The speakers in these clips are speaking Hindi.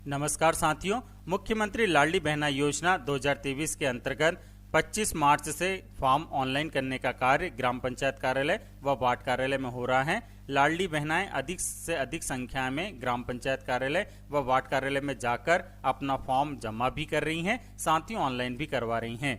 नमस्कार साथियों, मुख्यमंत्री लाडली बहना योजना 2023 के अंतर्गत 25 मार्च से फॉर्म ऑनलाइन करने का कार्य ग्राम पंचायत कार्यालय व वार्ड कार्यालय में हो रहा है। लाडली बहनाएं अधिक से अधिक संख्या में ग्राम पंचायत कार्यालय व वार्ड कार्यालय में जाकर अपना फॉर्म जमा भी कर रही हैं, साथ ही ऑनलाइन भी करवा रही हैं।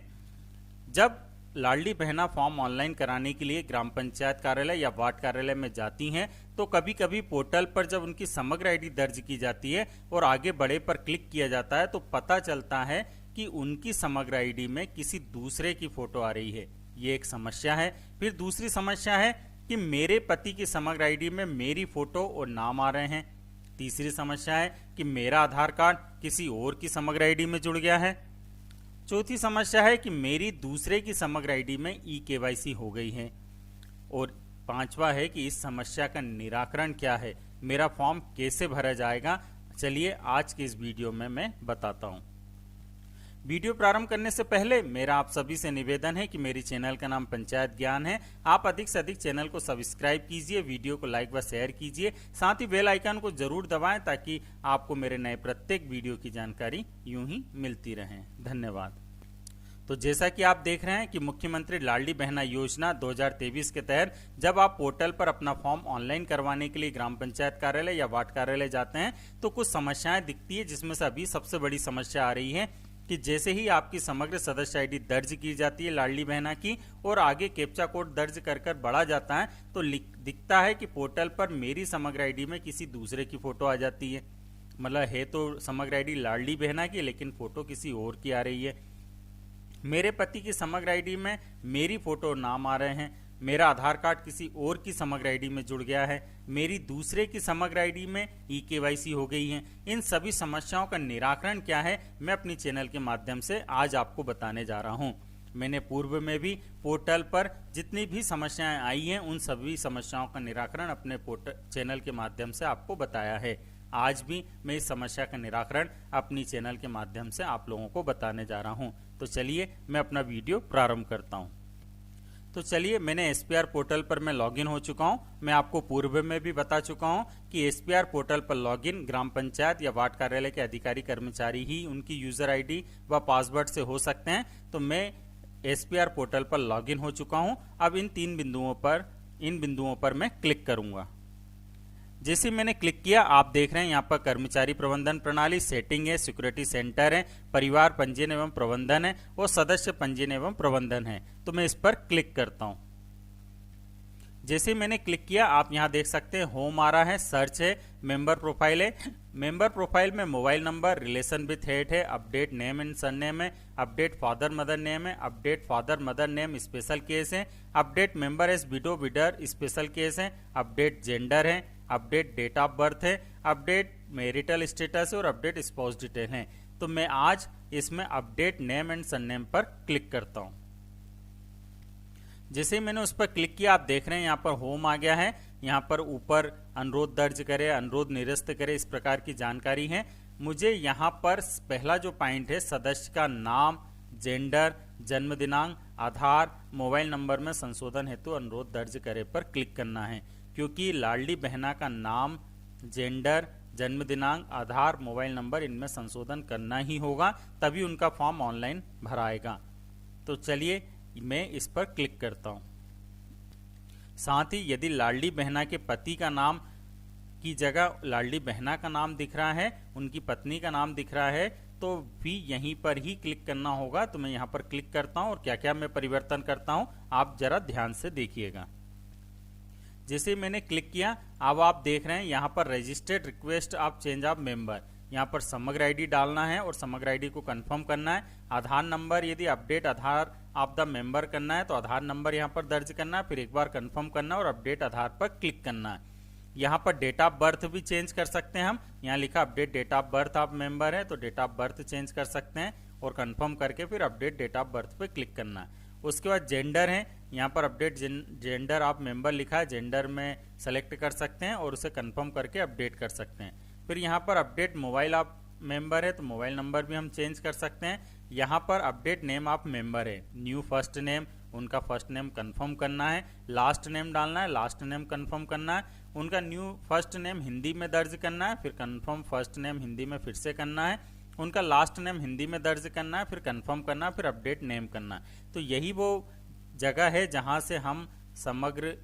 जब लाडली बहना फॉर्म ऑनलाइन कराने के लिए ग्राम पंचायत कार्यालय या वार्ड कार्यालय में जाती हैं तो कभी कभी पोर्टल पर जब उनकी समग्र आईडी दर्ज की जाती है और आगे बढ़े पर क्लिक किया जाता है तो पता चलता है कि उनकी समग्र आईडी में किसी दूसरे की फोटो आ रही है। ये एक समस्या है। फिर दूसरी समस्या है कि मेरे पति की समग्र आईडी में मेरी फोटो और नाम आ रहे हैं। तीसरी समस्या है कि मेरा आधार कार्ड किसी और की समग्र आईडी में जुड़ गया है। चौथी समस्या है कि मेरी दूसरे की समग्र आईडी में ई-केवाईसी हो गई है। और पांचवा है कि इस समस्या का निराकरण क्या है, मेरा फॉर्म कैसे भरा जाएगा। चलिए आज की इस वीडियो में मैं बताता हूं। वीडियो प्रारंभ करने से पहले मेरा आप सभी से निवेदन है कि मेरी चैनल का नाम पंचायत ज्ञान है। आप अधिक से अधिक चैनल को सब्सक्राइब कीजिए, वीडियो को लाइक व शेयर कीजिए, साथ ही बेल आइकन को जरूर दबाएं ताकि आपको मेरे नए प्रत्येक वीडियो की जानकारी यूं ही मिलती रहे। धन्यवाद। तो जैसा कि आप देख रहे हैं कि मुख्यमंत्री लाडली बहना योजना 2023 के तहत जब आप पोर्टल पर अपना फॉर्म ऑनलाइन करवाने के लिए ग्राम पंचायत कार्यालय या वार्ड कार्यालय जाते हैं तो कुछ समस्याएं दिखती है, जिसमें से अभी सबसे बड़ी समस्या आ रही है कि जैसे ही आपकी समग्र सदस्य आईडी दर्ज की जाती है लाडली बहना की और आगे कैप्चा कोड दर्ज कर बढ़ा जाता है तो दिखता है कि पोर्टल पर मेरी समग्र आईडी में किसी दूसरे की फोटो आ जाती है। मतलब है तो समग्र आईडी लाडली बहना की, लेकिन फोटो किसी और की आ रही है। मेरे पति की समग्र आईडी में मेरी फोटो और नाम आ रहे हैं। मेरा आधार कार्ड किसी और की समग्र आईडी में जुड़ गया है। मेरी दूसरे की समग्र आईडी में ई-केवाईसी हो गई है। इन सभी समस्याओं का निराकरण क्या है, मैं अपनी चैनल के माध्यम से आज आपको बताने जा रहा हूं। मैंने पूर्व में भी पोर्टल पर जितनी भी समस्याएं आई हैं उन सभी समस्याओं का निराकरण अपने चैनल के माध्यम से आपको बताया है। आज भी मैं इस समस्या का निराकरण अपनी चैनल के माध्यम से आप लोगों को बताने जा रहा हूं। तो चलिए मैं अपना वीडियो प्रारंभ करता हूं। तो चलिए, मैंने एसपीआर पोर्टल पर मैं लॉगिन हो चुका हूं। मैं आपको पूर्व में भी बता चुका हूं कि एसपीआर पोर्टल पर लॉगिन ग्राम पंचायत या वार्ड कार्यालय के अधिकारी कर्मचारी ही उनकी यूजर आईडी व पासवर्ड से हो सकते हैं। तो मैं एसपीआर पोर्टल पर लॉगिन हो चुका हूं। अब इन बिंदुओं पर मैं क्लिक करूंगा। जैसे मैंने क्लिक किया, आप देख रहे हैं यहाँ पर कर्मचारी प्रबंधन प्रणाली, सेटिंग है, सिक्योरिटी सेंटर है, परिवार पंजीयन एवं प्रबंधन है और सदस्य पंजीयन एवं प्रबंधन है। तो मैं इस पर क्लिक करता हूं। जैसे मैंने क्लिक किया, आप यहाँ देख सकते हैं होम आ रहा है, सर्च है, मेंबर प्रोफाइल है। मेंबर प्रोफाइल में mobile number, relation with head है, अपडेट नेम एंड सरनेम है, अपडेट फादर मदर नेम है, update father mother name special case है, update member as widow widower special case है, अपडेट जेंडर है, अपडेट डेट ऑफ बर्थ है, अपडेट मैरिटल स्टेटस है और अपडेट स्पाउस डिटेल है। तो मैं आज इसमें अपडेट नेम एंड सरनेम पर क्लिक करता हूं। जैसे मैंने उस पर क्लिक किया, आप देख रहे हैं यहाँ पर होम आ गया है। यहाँ पर ऊपर अनुरोध दर्ज करे, अनुरोध निरस्त करे, इस प्रकार की जानकारी है। मुझे यहाँ पर पहला जो पॉइंट है, सदस्य का नाम, जेंडर, जन्म दिनांक, आधार, मोबाइल नंबर में संशोधन हेतु अनुरोध दर्ज करे पर क्लिक करना है, क्योंकि लाडली बहना का नाम, जेंडर, जन्म दिनांक, आधार, मोबाइल नंबर इनमें संशोधन करना ही होगा, तभी उनका फॉर्म ऑनलाइन भराएगा। तो चलिए मैं इस पर क्लिक करता हूं। साथ ही यदि लाडली बहना के पति का नाम की जगह लाडली बहना का नाम दिख रहा है, उनकी पत्नी का नाम दिख रहा है, तो भी यहीं पर ही क्लिक करना होगा। तो मैं यहां पर क्लिक करता हूं और क्या क्या मैं परिवर्तन करता हूं आप जरा ध्यान से देखिएगा। जैसे मैंने क्लिक किया, अब आप देख रहे हैं यहाँ पर registered request of change of member, यहाँ पर समग्र आईडी डालना है और समग्र आईडी को कंफर्म करना है। आधार नंबर, यदि update Aadhaar of the member करना है तो आधार नंबर यहाँ पर दर्ज करना है, फिर एक बार कंफर्म करना है और अपडेट आधार पर क्लिक करना है। यहाँ पर डेट ऑफ बर्थ भी चेंज कर सकते हैं हम। यहाँ लिखा update date of birth of member है तो डेट ऑफ बर्थ चेंज कर सकते हैं और कंफर्म करके फिर अपडेट डेट ऑफ बर्थ पे क्लिक करना है। उसके बाद जेंडर है, यहाँ पर अपडेट जेंडर ऑफ मेंबर लिखा है, जेंडर में सेलेक्ट कर सकते हैं और उसे कंफर्म करके अपडेट कर सकते हैं। फिर यहाँ पर अपडेट मोबाइल ऑफ मेंबर है तो मोबाइल नंबर भी हम चेंज कर सकते हैं। यहाँ पर अपडेट नेम ऑफ मेंबर है, न्यू फर्स्ट नेम, उनका फर्स्ट नेम कंफर्म करना है, लास्ट नेम डालना है, लास्ट नेम कंफर्म करना है, उनका न्यू फर्स्ट नेम हिंदी में दर्ज करना है, फिर कंफर्म फर्स्ट नेम हिंदी में फिर से करना है, उनका लास्ट नेम हिंदी में दर्ज करना है, फिर कंफर्म करना है, फिर अपडेट नेम करना है। तो यही वो जगह है जहां से हम समग्र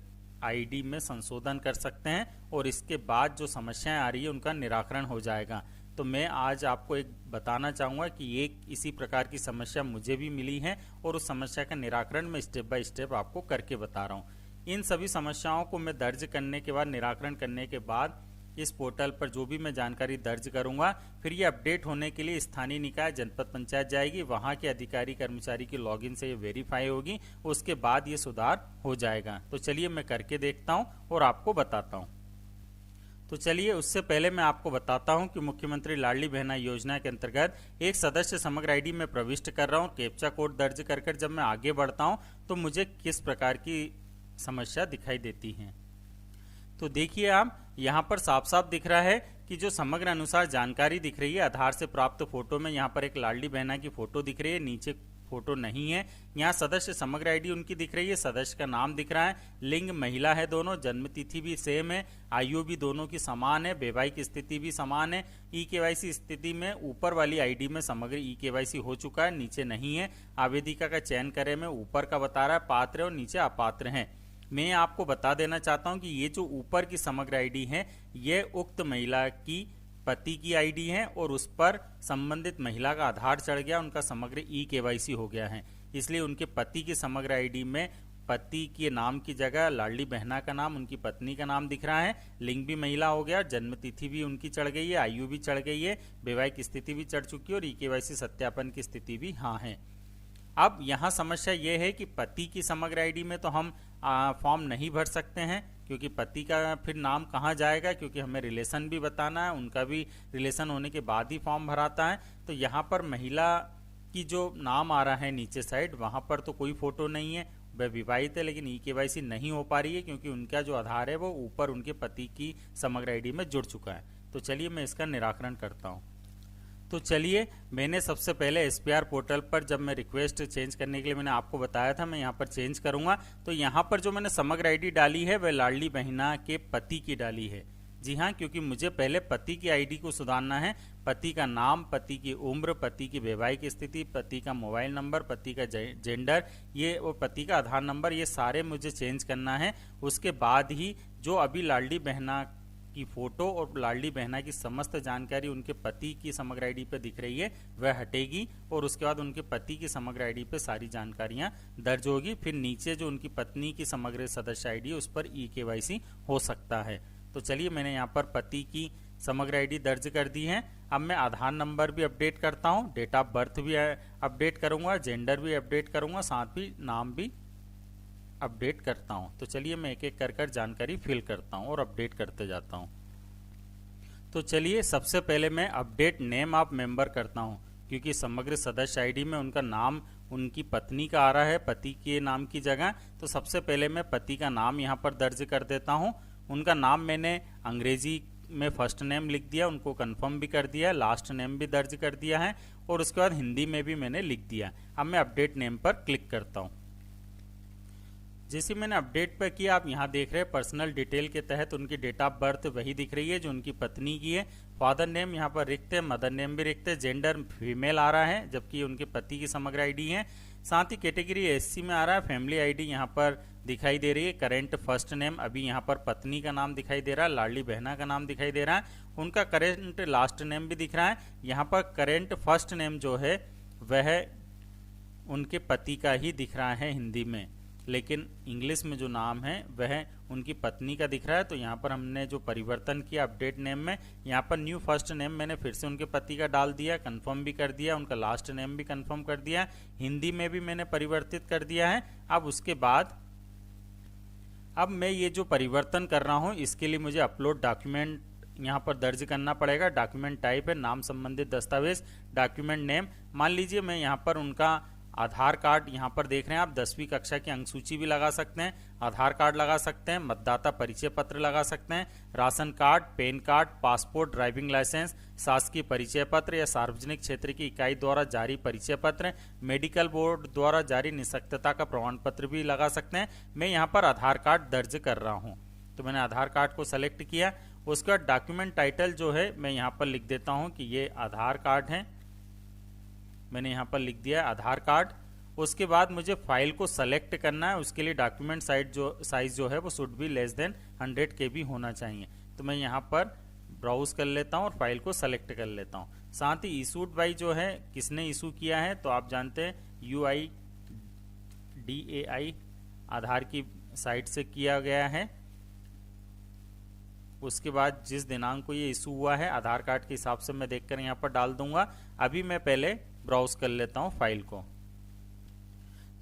आईडी में संशोधन कर सकते हैं और इसके बाद जो समस्याएं आ रही है उनका निराकरण हो जाएगा। तो मैं आज आपको एक बताना चाहूँगा कि एक इसी प्रकार की समस्या मुझे भी मिली है और उस समस्या का निराकरण मैं स्टेप बाय स्टेप आपको करके बता रहा हूँ। इन सभी समस्याओं को मैं दर्ज करने के बाद, निराकरण करने के बाद इस पोर्टल पर जो भी मैं जानकारी दर्ज करूंगा, फिर ये अपडेट होने के लिए स्थानीय निकाय जनपद पंचायत जाएगी, वहां के अधिकारी कर्मचारी की लॉगिन से ये वेरीफाई होगी, उसके बाद ये सुधार हो जाएगा। तो चलिए मैं करके देखता हूं और आपको बताता हूं। तो चलिए उससे पहले मैं आपको बताता हूं कि मुख्यमंत्री लाडली बहना योजना के अंतर्गत एक सदस्य समग्र आईडी में प्रविष्ट कर रहा हूं, कैप्चा कोड दर्ज कर जब मैं आगे बढ़ता हूं तो मुझे किस प्रकार की समस्या दिखाई देती है। तो देखिए आप यहाँ पर साफ साफ दिख रहा है कि जो समग्र अनुसार जानकारी दिख रही है, आधार से प्राप्त फोटो में यहाँ पर एक लाडली बहना की फोटो दिख रही है, नीचे फोटो नहीं है। यहाँ सदस्य समग्र आईडी उनकी दिख रही है, सदस्य का नाम दिख रहा है, लिंग महिला है दोनों, जन्म तिथि भी सेम है, आयु भी दोनों की समान है, वैवाहिक स्थिति भी समान है। ई-केवाईसी स्थिति में ऊपर वाली आईडी में समग्र ई-केवाईसी हो चुका है, नीचे नहीं है। आवेदिका का चयन करे में ऊपर का बता रहा है पात्र और नीचे अपात्र है। मैं आपको बता देना चाहता हूं कि ये जो ऊपर की समग्र आईडी है ये उक्त महिला की पति की आईडी है और उस पर संबंधित महिला का आधार चढ़ गया, उनका समग्र ई-केवाईसी हो गया है, इसलिए उनके पति की समग्र आईडी में पति के नाम की जगह लाडली बहना का नाम, उनकी पत्नी का नाम दिख रहा है, लिंग भी महिला हो गया, जन्म तिथि भी उनकी चढ़ गई है, आयु भी चढ़ गई है, वैवाहिक स्थिति भी चढ़ चुकी है और ई-केवाईसी सत्यापन की स्थिति भी हाँ है। अब यहाँ समस्या ये है कि पति की समग्र आईडी में तो हम फॉर्म नहीं भर सकते हैं, क्योंकि पति का फिर नाम कहाँ जाएगा, क्योंकि हमें रिलेशन भी बताना है, उनका भी रिलेशन होने के बाद ही फॉर्म भराता है। तो यहाँ पर महिला की जो नाम आ रहा है नीचे साइड, वहाँ पर तो कोई फोटो नहीं है, वह विवाहित है, लेकिन ई-केवाईसी नहीं हो पा रही है क्योंकि उनका जो आधार है वो ऊपर उनके पति की समग्र आईडी में जुड़ चुका है। तो चलिए मैं इसका निराकरण करता हूँ। तो चलिए, मैंने सबसे पहले एसपीआर पोर्टल पर जब मैं रिक्वेस्ट चेंज करने के लिए मैंने आपको बताया था, मैं यहाँ पर चेंज करूँगा। तो यहाँ पर जो मैंने समग्र आईडी डाली है वह लाडली बहना के पति की डाली है। जी हाँ, क्योंकि मुझे पहले पति की आईडी को सुधारना है। पति का नाम, पति की उम्र, पति की वैवाहिक स्थिति, पति का मोबाइल नंबर, पति का जेंडर, ये और पति का आधार नंबर, ये सारे मुझे चेंज करना है। उसके बाद ही जो अभी लाडली बहना की फोटो और लाडली बहना की समस्त जानकारी उनके पति की समग्र आईडी पे दिख रही है वह हटेगी और उसके बाद उनके पति की समग्र आईडी पे सारी जानकारियां दर्ज होगी। फिर नीचे जो उनकी पत्नी की समग्र सदस्य आईडी उस पर ई-केवाईसी हो सकता है। तो चलिए, मैंने यहाँ पर पति की समग्र आईडी दर्ज कर दी है। अब मैं आधार नंबर भी अपडेट करता हूँ, डेट ऑफ बर्थ भी अपडेट करूंगा, जेंडर भी अपडेट करूंगा, साथ ही नाम भी अपडेट करता हूं। तो चलिए मैं एक एक कर जानकारी फिल करता हूं और अपडेट करते जाता हूं। तो चलिए, सबसे पहले मैं अपडेट नेम ऑफ मेंबर करता हूं, क्योंकि समग्र सदस्य आईडी में उनका नाम उनकी पत्नी का आ रहा है पति के नाम की जगह। तो सबसे पहले मैं पति का नाम यहां पर दर्ज कर देता हूं। उनका नाम मैंने अंग्रेजी में फर्स्ट नेम लिख दिया, उनको कंफर्म भी कर दिया, लास्ट नेम भी दर्ज कर दिया है और उसके बाद हिंदी में भी मैंने लिख दिया। अब मैं अपडेट नेम पर क्लिक करता हूं। जैसे मैंने अपडेट पर किया, आप यहाँ देख रहे हैं पर्सनल डिटेल के तहत उनकी डेट ऑफ बर्थ वही दिख रही है जो उनकी पत्नी की है। फादर नेम यहाँ पर रिक्त है, मदर नेम भी रिक्त है, जेंडर फीमेल आ रहा है जबकि उनके पति की समग्र आईडी है। साथ ही कैटेगरी एससी में आ रहा है। फैमिली आईडी यहाँ पर दिखाई दे रही है। करेंट फर्स्ट नेम अभी यहाँ पर पत्नी का नाम दिखाई दे रहा है, लाडली बहना का नाम दिखाई दे रहा है। उनका करेंट लास्ट नेम भी दिख रहा है। यहाँ पर करेंट फर्स्ट नेम जो है वह उनके पति का ही दिख रहा है हिंदी में, लेकिन इंग्लिश में जो नाम है वह उनकी पत्नी का दिख रहा है। तो यहाँ पर हमने जो परिवर्तन किया अपडेट नेम में, यहाँ पर न्यू फर्स्ट नेम मैंने फिर से उनके पति का डाल दिया, कंफर्म भी कर दिया, उनका लास्ट नेम भी कंफर्म कर दिया, हिंदी में भी मैंने परिवर्तित कर दिया है। अब उसके बाद अब मैं ये जो परिवर्तन कर रहा हूँ इसके लिए मुझे अपलोड डॉक्यूमेंट यहाँ पर दर्ज करना पड़ेगा। डॉक्यूमेंट टाइप है नाम संबंधित दस्तावेज, डॉक्यूमेंट नेम। मान लीजिए मैं यहाँ पर उनका आधार कार्ड यहाँ पर देख रहे हैं आप 10वीं कक्षा की अंक सूची भी लगा सकते हैं, आधार कार्ड लगा सकते हैं, मतदाता परिचय पत्र लगा सकते हैं, ration card, PAN card, passport, driving licence, शासकीय परिचय पत्र या सार्वजनिक क्षेत्र की इकाई द्वारा जारी परिचय पत्र, मेडिकल बोर्ड द्वारा जारी निःशक्तता का प्रमाण पत्र भी लगा सकते हैं। मैं यहाँ पर आधार कार्ड दर्ज कर रहा हूँ, तो मैंने आधार कार्ड को सेलेक्ट किया। उसके बाद डॉक्यूमेंट टाइटल जो है मैं यहाँ पर लिख देता हूँ कि ये आधार कार्ड है, मैंने यहाँ पर लिख दिया आधार कार्ड। उसके बाद मुझे फाइल को सेलेक्ट करना है, उसके लिए डॉक्यूमेंट साइज जो है वो should be less than 100 KB होना चाहिए। तो मैं यहाँ पर ब्राउज कर लेता हूँ और फाइल को सेलेक्ट कर लेता हूँ। साथ ही इशूड बाई जो है किसने इशू किया है, तो आप जानते हैं UIDAI आधार की साइट से किया गया है। उसके बाद जिस दिनांक को ये इशू हुआ है आधार कार्ड के हिसाब से मैं देखकर यहाँ पर डाल दूंगा। अभी मैं पहले ब्राउज कर लेता हूँ फाइल को।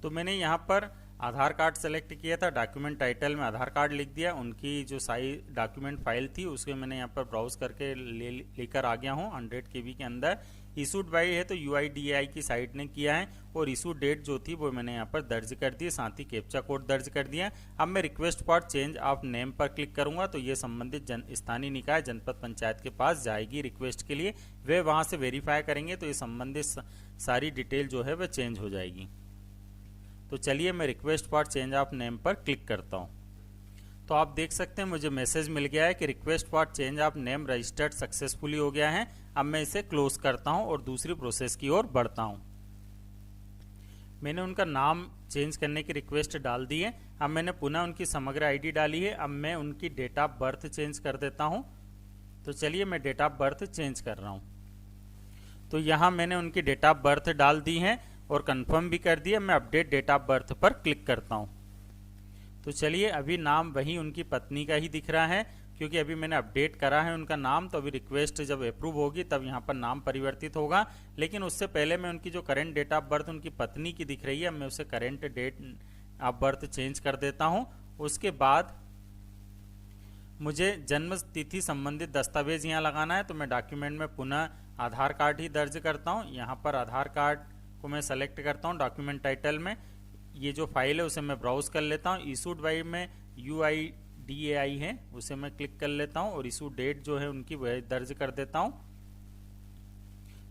तो मैंने यहाँ पर आधार कार्ड सेलेक्ट किया था, डॉक्यूमेंट टाइटल में आधार कार्ड लिख दिया, उनकी जो साइज डॉक्यूमेंट फाइल थी उसके मैंने यहाँ पर ब्राउज करके लेकर आ गया हूँ 100 KB के अंदर। इशूड बाई है तो UIDAI की साइट ने किया है और इशू डेट जो थी वो मैंने यहाँ पर दर्ज कर दी, साथ ही कैप्चा कोड दर्ज कर दिया। अब मैं request for change of name पर क्लिक करूंगा तो ये संबंधित स्थानीय निकाय जनपद पंचायत के पास जाएगी रिक्वेस्ट के लिए, वे वहां से वेरीफाई करेंगे तो ये संबंधित सारी डिटेल जो है वह चेंज हो जाएगी। तो चलिए मैं request for change of name पर क्लिक करता हूँ। तो आप देख सकते हैं मुझे मैसेज मिल गया है कि request for change of name registered successfully हो गया है। अब मैं इसे क्लोज करता हूं और दूसरी प्रोसेस की ओर बढ़ता हूं। मैंने उनका नाम चेंज करने की रिक्वेस्ट डाल दी है। अब मैंने पुनः उनकी समग्र आईडी डाली है। अब मैं उनकी डेट ऑफ बर्थ चेंज कर देता हूं। तो चलिए मैं डेट ऑफ बर्थ चेंज कर रहा हूं। तो यहां मैंने उनकी डेट ऑफ बर्थ डाल दी है और कंफर्म भी कर दिया। मैं अपडेट डेट ऑफ बर्थ पर क्लिक करता हूं। तो चलिए अभी नाम वही उनकी पत्नी का ही दिख रहा है क्योंकि अभी मैंने अपडेट करा है उनका नाम। तो अभी रिक्वेस्ट जब अप्रूव होगी तब यहाँ पर नाम परिवर्तित होगा, लेकिन उससे पहले मैं उनकी जो करंट डेट ऑफ बर्थ उनकी पत्नी की दिख रही है मैं उसे current date of birth change कर देता हूँ। उसके बाद मुझे जन्म तिथि संबंधित दस्तावेज यहाँ लगाना है, तो मैं डॉक्यूमेंट में पुनः आधार कार्ड ही दर्ज करता हूँ। यहाँ पर आधार कार्ड को मैं सेलेक्ट करता हूँ डॉक्यूमेंट टाइटल में। ये जो फाइल है उसे मैं ब्राउज कर लेता हूँ। इशूड बाई में UIDAI है उसे मैं क्लिक कर लेता हूँ और इशू डेट जो है उनकी वह दर्ज कर देता हूँ।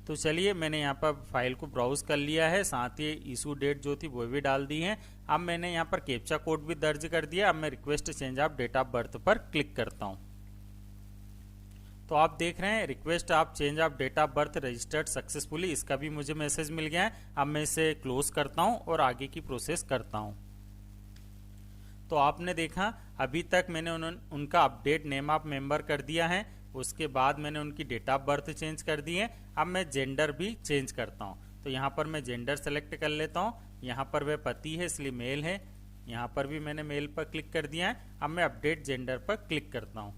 तो चलिए मैंने यहाँ पर फाइल को ब्राउज कर लिया है, साथ ही इशू डेट जो थी वो भी डाल दी है। अब मैंने यहाँ पर कैप्चा कोड भी दर्ज कर दिया। अब मैं request change of date of birth पर क्लिक करता हूँ। तो आप देख रहे हैं request of change of date of birth registered successfully, इसका भी मुझे मैसेज मिल गया है। अब मैं इसे क्लोज करता हूँ और आगे की प्रोसेस करता हूँ। तो आपने देखा अभी तक मैंने उनका अपडेट नेम ऑफ मेंबर कर दिया है, उसके बाद मैंने उनकी डेट ऑफ बर्थ चेंज कर दी है। अब मैं जेंडर भी चेंज करता हूँ। तो यहाँ पर मैं जेंडर सेलेक्ट कर लेता हूँ। यहाँ पर वह पति है इसलिए मेल है, यहाँ पर भी मैंने मेल पर क्लिक कर दिया है। अब मैं अपडेट जेंडर पर क्लिक करता हूँ।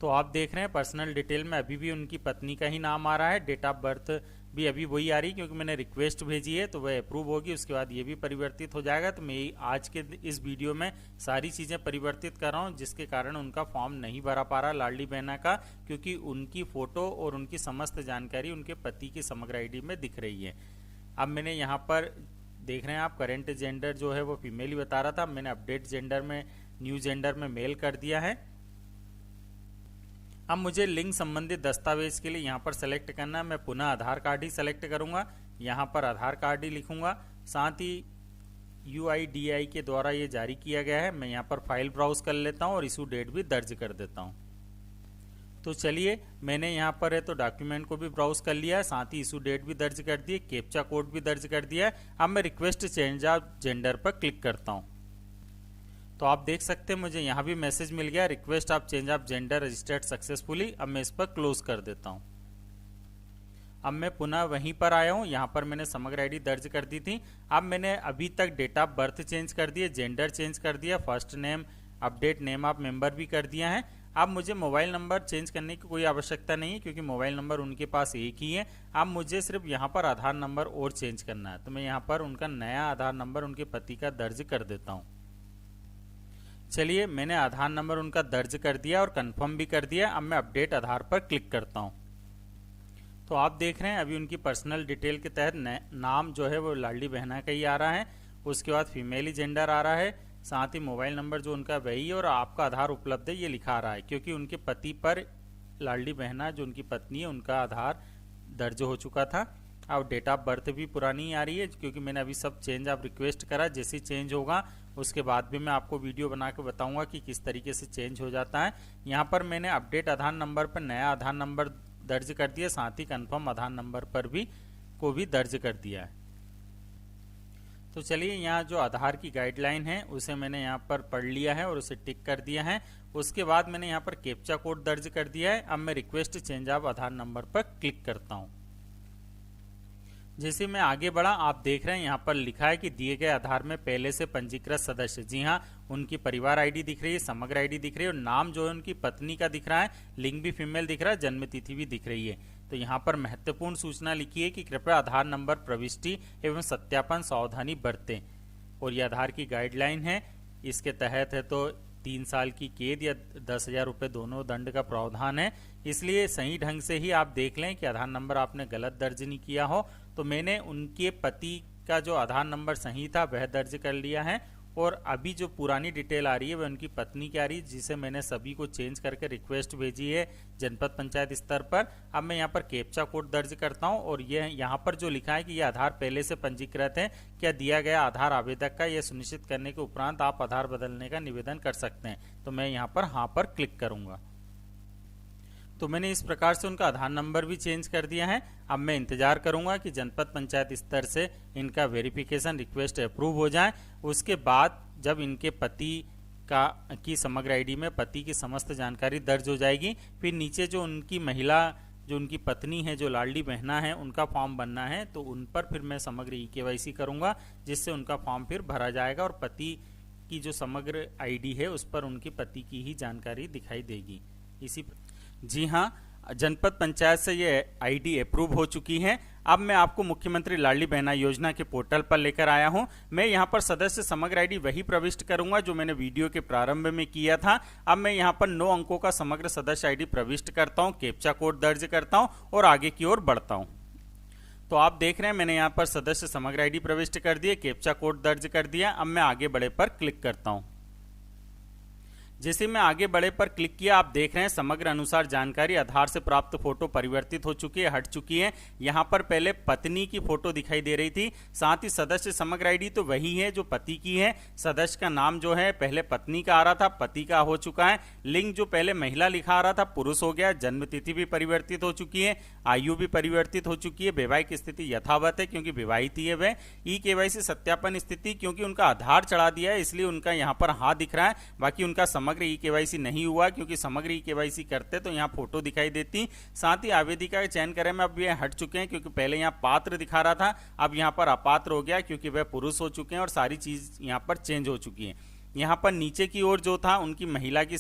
तो आप देख रहे हैं पर्सनल डिटेल में अभी भी उनकी पत्नी का ही नाम आ रहा है, डेट ऑफ बर्थ भी अभी वही आ रही क्योंकि मैंने रिक्वेस्ट भेजी है तो वह अप्रूव होगी, उसके बाद ये भी परिवर्तित हो जाएगा। तो मैं आज के इस वीडियो में सारी चीज़ें परिवर्तित कर रहा हूँ जिसके कारण उनका फॉर्म नहीं भरा पा रहा लाडली बहना का, क्योंकि उनकी फ़ोटो और उनकी समस्त जानकारी उनके पति की समग्र आईडी में दिख रही है। अब मैंने यहाँ पर देख रहे हैं आप करेंट जेंडर जो है वो फीमेल ही बता रहा था, मैंने अपडेट जेंडर में न्यू जेंडर में मेल कर दिया है। अब मुझे लिंक संबंधित दस्तावेज के लिए यहाँ पर सेलेक्ट करना है। मैं पुनः आधार कार्ड ही सेलेक्ट करूँगा, यहाँ पर आधार कार्ड ही लिखूँगा। साथ ही UIDAI के द्वारा ये जारी किया गया है। मैं यहाँ पर फाइल ब्राउज कर लेता हूँ और इशू डेट भी दर्ज कर देता हूँ। तो चलिए मैंने यहाँ पर है तो डॉक्यूमेंट को भी ब्राउज कर लिया है, साथ ही इशू डेट भी दर्ज कर दी है, कैप्चा कोड भी दर्ज कर दिया है। अब मैं रिक्वेस्ट चेंज ऑफ जेंडर पर क्लिक करता हूँ। तो आप देख सकते हैं मुझे यहाँ भी मैसेज मिल गया request of change of gender registered successfully. अब मैं इस पर क्लोज कर देता हूँ। अब मैं पुनः वहीं पर आया हूँ, यहाँ पर मैंने समग्र आईडी दर्ज कर दी थी। अब मैंने अभी तक डेट ऑफ बर्थ चेंज कर दिया, जेंडर चेंज कर दिया, first name update name of member भी कर दिया है। अब मुझे मोबाइल नंबर चेंज करने की कोई आवश्यकता नहीं है क्योंकि मोबाइल नंबर उनके पास एक ही है। अब मुझे सिर्फ यहाँ पर आधार नंबर और चेंज करना है, तो मैं यहाँ पर उनका नया आधार नंबर उनके पति का दर्ज कर देता हूँ। चलिए मैंने आधार नंबर उनका दर्ज कर दिया और कंफर्म भी कर दिया। अब मैं अपडेट आधार पर क्लिक करता हूं। तो तो आप देख रहे हैं अभी उनकी पर्सनल डिटेल के तहत नाम जो है वो लाडली बहना का ही आ रहा है, उसके बाद फीमेल ही जेंडर आ रहा है, साथ ही मोबाइल नंबर जो उनका वही है और आपका आधार उपलब्ध है ये लिखा आ रहा है, क्योंकि उनके पति पर लाडली बहना जो उनकी पत्नी है उनका आधार दर्ज हो चुका था। अब डेट ऑफ बर्थ भी पुरानी आ रही है, क्योंकि मैंने अभी सब चेंज आप रिक्वेस्ट करा, जैसे चेंज होगा उसके बाद भी मैं आपको वीडियो बना के बताऊंगा कि किस तरीके से चेंज हो जाता है। यहाँ पर मैंने अपडेट आधार नंबर पर नया आधार नंबर दर्ज कर दिया, साथ ही कंफर्म आधार नंबर पर भी दर्ज कर दिया है। तो चलिए यहाँ जो आधार की गाइडलाइन है उसे मैंने यहाँ पर पढ़ लिया है और उसे टिक कर दिया है। उसके बाद मैंने यहाँ पर कैप्चा कोड दर्ज कर दिया है। अब मैं request change of Aadhaar number पर क्लिक करता हूँ। जैसे मैं आगे बढ़ा, आप देख रहे हैं यहाँ पर लिखा है कि दिए गए आधार में पहले से पंजीकृत सदस्य, जी हाँ, उनकी परिवार आईडी दिख रही है, समग्र आईडी दिख रही है और नाम जो है उनकी पत्नी का दिख रहा है, लिंग भी फीमेल दिख रहा है, जन्म तिथि भी दिख रही है। तो यहाँ पर महत्वपूर्ण सूचना लिखी है कि कृपया आधार नंबर प्रविष्टि एवं सत्यापन सावधानी बरतें। और ये आधार की गाइडलाइन है, इसके तहत है तो 3 साल की कैद या 10,000 रुपये दोनों दंड का प्रावधान है। इसलिए सही ढंग से ही आप देख लें कि आधार नंबर आपने गलत दर्ज नहीं किया हो। तो मैंने उनके पति का जो आधार नंबर सही था वह दर्ज कर लिया है, और अभी जो पुरानी डिटेल आ रही है वह उनकी पत्नी की आ रही है, जिसे मैंने सभी को चेंज करके रिक्वेस्ट भेजी है जनपद पंचायत स्तर पर। अब मैं यहाँ पर कैप्चा कोड दर्ज करता हूँ और ये यहाँ पर जो लिखा है कि यह आधार पहले से पंजीकृत है, क्या दिया गया आधार आवेदक का, यह सुनिश्चित करने के उपरांत आप आधार बदलने का निवेदन कर सकते हैं। तो मैं यहाँ पर हाँ पर क्लिक करूंगा। तो मैंने इस प्रकार से उनका आधार नंबर भी चेंज कर दिया है। अब मैं इंतजार करूंगा कि जनपद पंचायत स्तर से इनका वेरिफिकेशन रिक्वेस्ट अप्रूव हो जाए। उसके बाद जब इनके पति की समग्र आईडी में पति की समस्त जानकारी दर्ज हो जाएगी, फिर नीचे जो उनकी महिला जो उनकी पत्नी है, जो लाडली बहना है, उनका फॉर्म बनना है, तो उन पर फिर मैं समग्र ई-केवाईसी करूंगा, जिससे उनका फॉर्म फिर भरा जाएगा और पति की जो समग्र आईडी है उस पर उनकी पति की ही जानकारी दिखाई देगी। जी हाँ, जनपद पंचायत से ये आईडी अप्रूव हो चुकी है। अब मैं आपको मुख्यमंत्री लाडली बहना योजना के पोर्टल पर लेकर आया हूं। मैं यहां पर सदस्य समग्र आईडी वही प्रविष्ट करूंगा जो मैंने वीडियो के प्रारंभ में किया था। अब मैं यहां पर 9 अंकों का समग्र सदस्य आईडी प्रविष्ट करता हूं, कैप्चा कोड दर्ज करता हूं और आगे की ओर बढ़ता हूं। तो आप देख रहे हैं मैंने यहां पर सदस्य समग्र आईडी प्रविष्ट कर दिए, कैप्चा कोड दर्ज कर दिया। अब मैं आगे बढ़े पर क्लिक करता हूं। जैसे मैं आगे बढ़े पर क्लिक किया, आप देख रहे हैं समग्र अनुसार जानकारी आधार से प्राप्त फोटो परिवर्तित हो चुकी है, हट चुकी है। यहां पर पहले पत्नी की फोटो दिखाई दे रही थी, साथ ही सदस्य समग्र आईडी तो वही है जो पति की है। सदस्य का नाम जो है पहले पत्नी का आ रहा था, पति का हो चुका है। लिंग जो पहले महिला लिखा आ रहा था पुरुष हो गया। जन्म तिथि भी परिवर्तित हो चुकी है, आयु भी परिवर्तित हो चुकी है। वैवाहिक स्थिति यथावत है क्योंकि विवाहित ही है वह। ई-केवाईसी सत्यापन स्थिति, क्योंकि उनका आधार चढ़ा दिया है इसलिए उनका यहाँ पर हाँ दिख रहा है, बाकी उनका समग्र ई-केवाईसी नहीं हुआ, क्योंकि समग्र ई-केवाईसी करते तो यहाँ फोटो दिखाई देती। साथ ही आवेदिका का चयन करें में अब ये हट चुके हैं, क्योंकि पहले यहाँ पात्र दिखा रहा था, अब यहाँ पर अपात्र हो गया क्योंकि वह पुरुष हो चुके हैं और सारी चीज यहाँ पर चेंज हो चुकी है। यहाँ पर नीचे की ओर जो था उनकी महिला की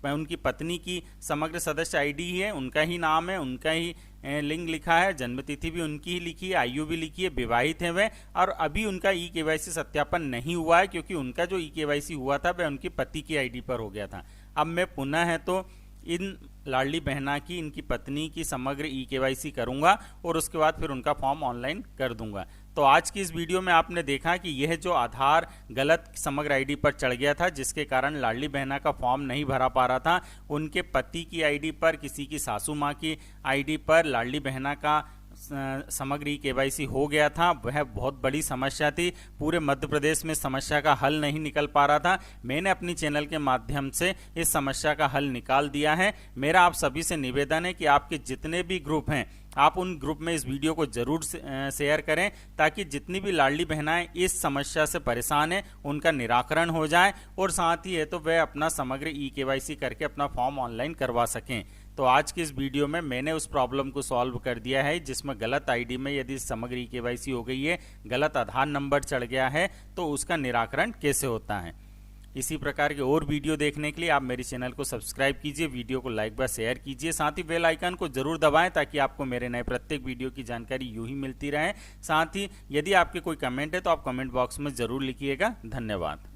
उनकी पत्नी की समग्र सदस्य आईडी है, उनका ही नाम है, उनका ही लिंग लिखा है, जन्मतिथि भी उनकी ही लिखी है, आयु भी लिखी है, विवाहित है वह। और अभी उनका ई-केवाईसी सत्यापन नहीं हुआ है, क्योंकि उनका जो ई-केवाईसी हुआ था वह उनकी पति की आईडी पर हो गया था। अब मैं पुनः है तो इन लाडली बहना की, इनकी पत्नी की समग्र ई-केवाईसी करूंगा और उसके बाद फिर उनका फॉर्म ऑनलाइन कर दूंगा। तो आज की इस वीडियो में आपने देखा कि यह जो आधार गलत समग्र आईडी पर चढ़ गया था, जिसके कारण लाडली बहना का फॉर्म नहीं भरा पा रहा था, उनके पति की आईडी पर, किसी की सासू माँ की आईडी पर लाडली बहना का समग्र ई-केवाईसी हो गया था। वह बहुत बड़ी समस्या थी, पूरे मध्य प्रदेश में समस्या का हल नहीं निकल पा रहा था। मैंने अपनी चैनल के माध्यम से इस समस्या का हल निकाल दिया है। मेरा आप सभी से निवेदन है कि आपके जितने भी ग्रुप हैं, आप उन ग्रुप में इस वीडियो को जरूर शेयर करें, ताकि जितनी भी लाडली बहनाएं इस समस्या से परेशान हैं उनका निराकरण हो जाए और साथ ही है तो वह अपना समग्र ई-केवाईसी करके अपना फॉर्म ऑनलाइन करवा सकें। तो आज की इस वीडियो में मैंने उस प्रॉब्लम को सॉल्व कर दिया है, जिसमें गलत आईडी में यदि समग्र ई-केवाईसी हो गई है, गलत आधार नंबर चढ़ गया है, तो उसका निराकरण कैसे होता है। इसी प्रकार के और वीडियो देखने के लिए आप मेरे चैनल को सब्सक्राइब कीजिए, वीडियो को लाइक व शेयर कीजिए, साथ ही बेल आइकन को जरूर दबाएं ताकि आपको मेरे नए प्रत्येक वीडियो की जानकारी यूं ही मिलती रहे। साथ ही यदि आपके कोई कमेंट है तो आप कमेंट बॉक्स में जरूर लिखिएगा। धन्यवाद।